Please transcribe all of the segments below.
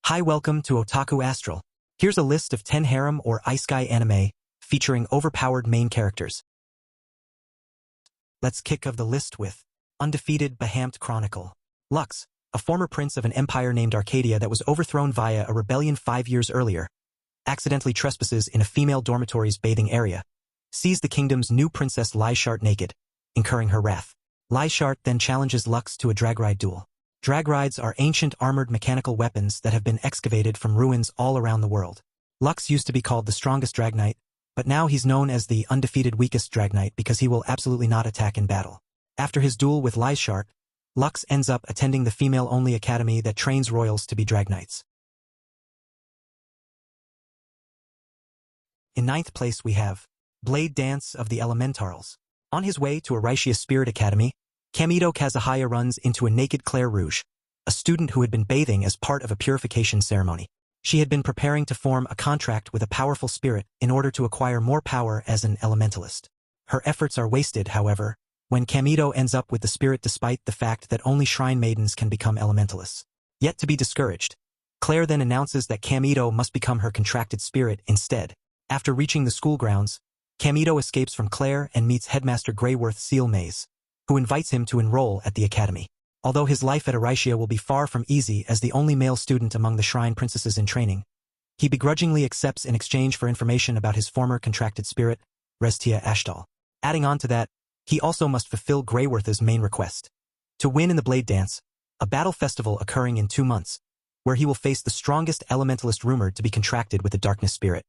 Hi, welcome to Otaku Astral. Here's a list of 10 harem or isekai anime featuring overpowered main characters. Let's kick off the list with Undefeated Bahamut Chronicle. Lux, a former prince of an empire named Arcadia that was overthrown via a rebellion 5 years earlier, accidentally trespasses in a female dormitory's bathing area, sees the kingdom's new princess Lyshart naked, incurring her wrath. Lyshart then challenges Lux to a drag ride duel. Drag rides are ancient armored mechanical weapons that have been excavated from ruins all around the world. Lux used to be called the strongest drag knight, but now he's known as the undefeated weakest drag knight because he will absolutely not attack in battle. After his duel with Lyshart, Lux ends up attending the female-only academy that trains royals to be drag knights. In 9th place we have Blade Dance of the Elementarals. On his way to Arishia's Spirit Academy, Kamito Kazuhaya runs into a naked Claire Rouge, a student who had been bathing as part of a purification ceremony. She had been preparing to form a contract with a powerful spirit in order to acquire more power as an elementalist. Her efforts are wasted, however, when Kamito ends up with the spirit despite the fact that only shrine maidens can become elementalists. Yet to be discouraged, Claire then announces that Kamito must become her contracted spirit instead. After reaching the school grounds, Kamito escapes from Claire and meets Headmaster Greyworth Seal Maze, who invites him to enroll at the academy. Although his life at Arishia will be far from easy as the only male student among the shrine princesses in training, he begrudgingly accepts in exchange for information about his former contracted spirit, Restia Ashtal. Adding on to that, he also must fulfill Greyworth's main request, to win in the Blade Dance, a battle festival occurring in 2 months, where he will face the strongest elementalist rumored to be contracted with the darkness spirit.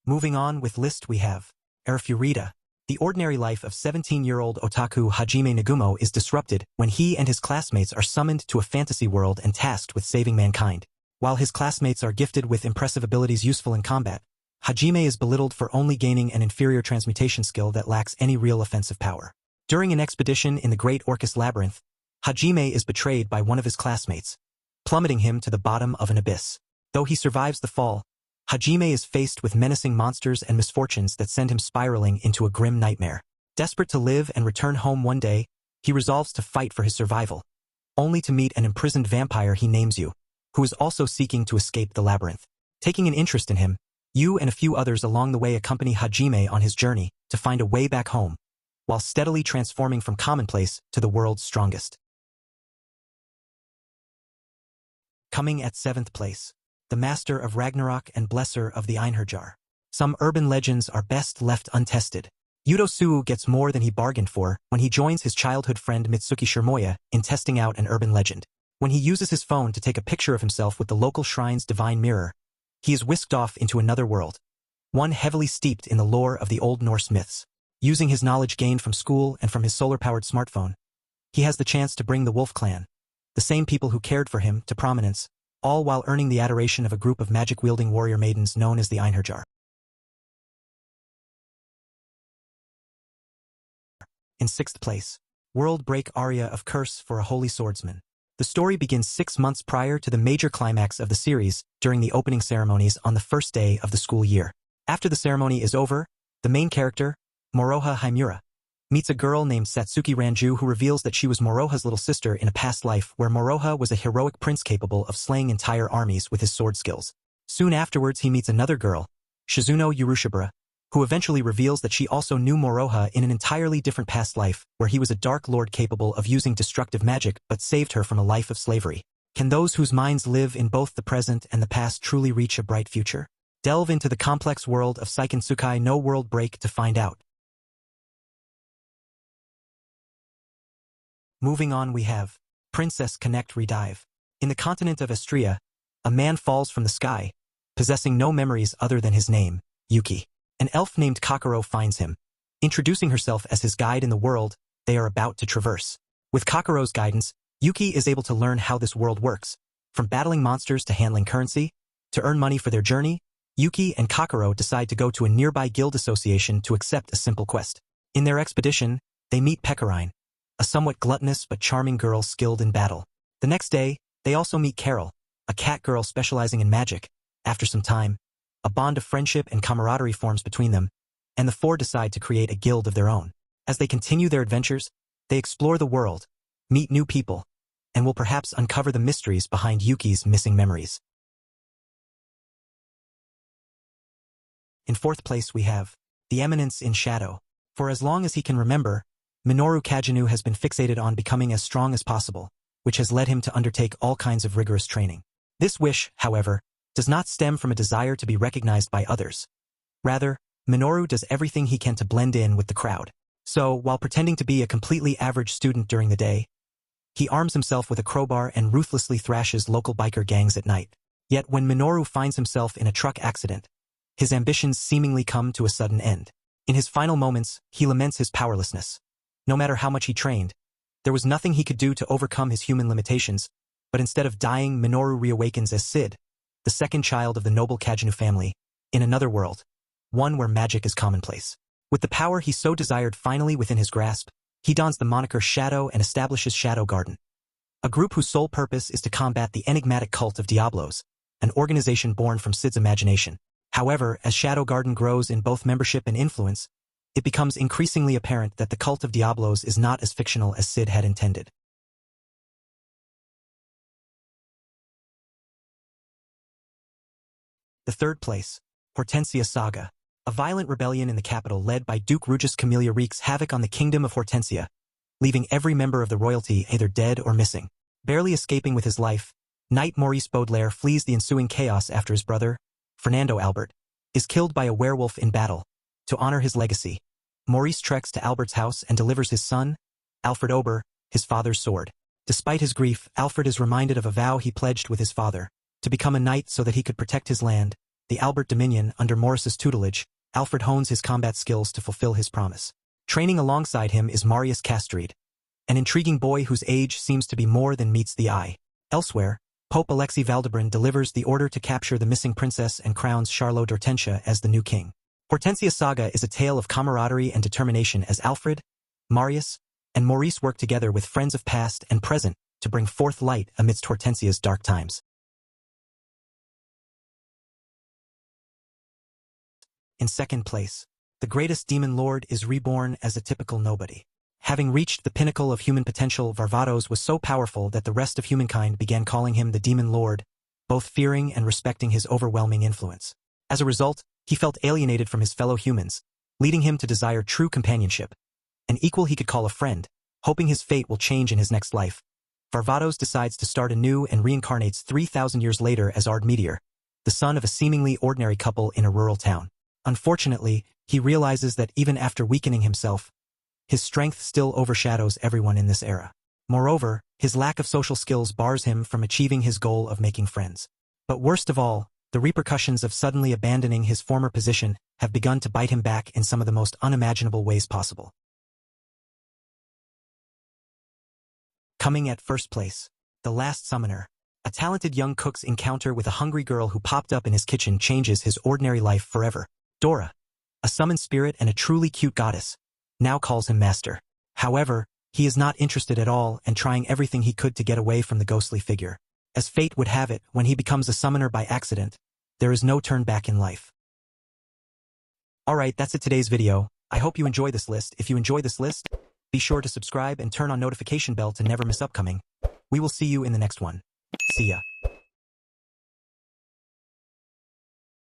Moving on with list we have Erfurita. The ordinary life of 17-year-old otaku Hajime Nagumo is disrupted when he and his classmates are summoned to a fantasy world and tasked with saving mankind. While his classmates are gifted with impressive abilities useful in combat, Hajime is belittled for only gaining an inferior transmutation skill that lacks any real offensive power. During an expedition in the Great Orcus Labyrinth, Hajime is betrayed by one of his classmates, plummeting him to the bottom of an abyss. Though he survives the fall, Hajime is faced with menacing monsters and misfortunes that send him spiraling into a grim nightmare. Desperate to live and return home one day, he resolves to fight for his survival, only to meet an imprisoned vampire he names Yu, who is also seeking to escape the labyrinth. Taking an interest in him, Yu and a few others along the way accompany Hajime on his journey to find a way back home, while steadily transforming from commonplace to the world's strongest. Coming at 7th place, the Master of Ragnarok and Blesser of the Einherjar. Some urban legends are best left untested. Yudo Suu gets more than he bargained for when he joins his childhood friend Mitsuki Shirmoya in testing out an urban legend. When he uses his phone to take a picture of himself with the local shrine's divine mirror, he is whisked off into another world, one heavily steeped in the lore of the Old Norse myths. Using his knowledge gained from school and from his solar-powered smartphone, he has the chance to bring the Wolf Clan, the same people who cared for him, to prominence, all while earning the adoration of a group of magic-wielding warrior maidens known as the Einherjar. In 6th place, World Break Aria of Curse for a Holy Swordsman. The story begins 6 months prior to the major climax of the series during the opening ceremonies on the first day of the school year. After the ceremony is over, the main character, Moroha Himura, meets a girl named Satsuki Ranju who reveals that she was Moroha's little sister in a past life where Moroha was a heroic prince capable of slaying entire armies with his sword skills. Soon afterwards he meets another girl, Shizuno Urushibara, who eventually reveals that she also knew Moroha in an entirely different past life where he was a dark lord capable of using destructive magic but saved her from a life of slavery. Can those whose minds live in both the present and the past truly reach a bright future? Delve into the complex world of Seiken Tsukai no World Break to find out. Moving on we have Princess Connect Redive. In the continent of Astria, a man falls from the sky, possessing no memories other than his name, Yuki. An elf named Kakaro finds him, introducing herself as his guide in the world they are about to traverse. With Kakaro's guidance, Yuki is able to learn how this world works. From battling monsters to handling currency, to earn money for their journey, Yuki and Kakaro decide to go to a nearby guild association to accept a simple quest. In their expedition, they meet Pekarine, a somewhat gluttonous but charming girl skilled in battle. The next day, they also meet Carol, a cat girl specializing in magic. After some time, a bond of friendship and camaraderie forms between them, and the four decide to create a guild of their own. As they continue their adventures, they explore the world, meet new people, and will perhaps uncover the mysteries behind Yuki's missing memories. In fourth place we have The Eminence in Shadow. For as long as he can remember, Minoru Kagenu has been fixated on becoming as strong as possible, which has led him to undertake all kinds of rigorous training. This wish, however, does not stem from a desire to be recognized by others. Rather, Minoru does everything he can to blend in with the crowd. So, while pretending to be a completely average student during the day, he arms himself with a crowbar and ruthlessly thrashes local biker gangs at night. Yet when Minoru finds himself in a truck accident, his ambitions seemingly come to a sudden end. In his final moments, he laments his powerlessness. No matter how much he trained, there was nothing he could do to overcome his human limitations, but instead of dying, Minoru reawakens as Sid, the second child of the noble Kagenu family, in another world, one where magic is commonplace. With the power he so desired finally within his grasp, he dons the moniker Shadow and establishes Shadow Garden, a group whose sole purpose is to combat the enigmatic cult of Diablos, an organization born from Sid's imagination. However, as Shadow Garden grows in both membership and influence, it becomes increasingly apparent that the cult of Diablos is not as fictional as Sid had intended. The third place, Hortensia Saga. A violent rebellion in the capital led by Duke Rugus Camellia wreaks havoc on the kingdom of Hortensia, leaving every member of the royalty either dead or missing. Barely escaping with his life, Knight Maurice Baudelaire flees the ensuing chaos after his brother, Fernando Albert, is killed by a werewolf in battle. To honor his legacy, Maurice treks to Albert's house and delivers his son, Alfred Ober, his father's sword. Despite his grief, Alfred is reminded of a vow he pledged with his father, to become a knight so that he could protect his land, the Albert Dominion. Under Maurice's tutelage, Alfred hones his combat skills to fulfill his promise. Training alongside him is Marius Castreed, an intriguing boy whose age seems to be more than meets the eye. Elsewhere, Pope Alexei Valdebran delivers the order to capture the missing princess and crowns Charlot d'Hortensia as the new king. Hortensia Saga is a tale of camaraderie and determination as Alfred, Marius, and Maurice work together with friends of past and present to bring forth light amidst Hortensia's dark times. In second place, the greatest demon lord is reborn as a typical nobody. Having reached the pinnacle of human potential, Varvatos was so powerful that the rest of humankind began calling him the demon lord, both fearing and respecting his overwhelming influence. As a result, he felt alienated from his fellow humans, leading him to desire true companionship, an equal he could call a friend. Hoping his fate will change in his next life, Varvatos decides to start anew and reincarnates 3,000 years later as Ard Meteor, the son of a seemingly ordinary couple in a rural town. Unfortunately, he realizes that even after weakening himself, his strength still overshadows everyone in this era. Moreover, his lack of social skills bars him from achieving his goal of making friends. But worst of all, the repercussions of suddenly abandoning his former position have begun to bite him back in some of the most unimaginable ways possible. Coming at first place, The Last Summoner. A talented young cook's encounter with a hungry girl who popped up in his kitchen changes his ordinary life forever. Dora, a summoned spirit and a truly cute goddess, now calls him master. However, he is not interested at all and trying everything he could to get away from the ghostly figure. As fate would have it, when he becomes a summoner by accident, there is no turn back in life. Alright, that's it today's video. I hope you enjoy this list. If you enjoy this list, be sure to subscribe and turn on notification bell to never miss upcoming. We will see you in the next one. See ya.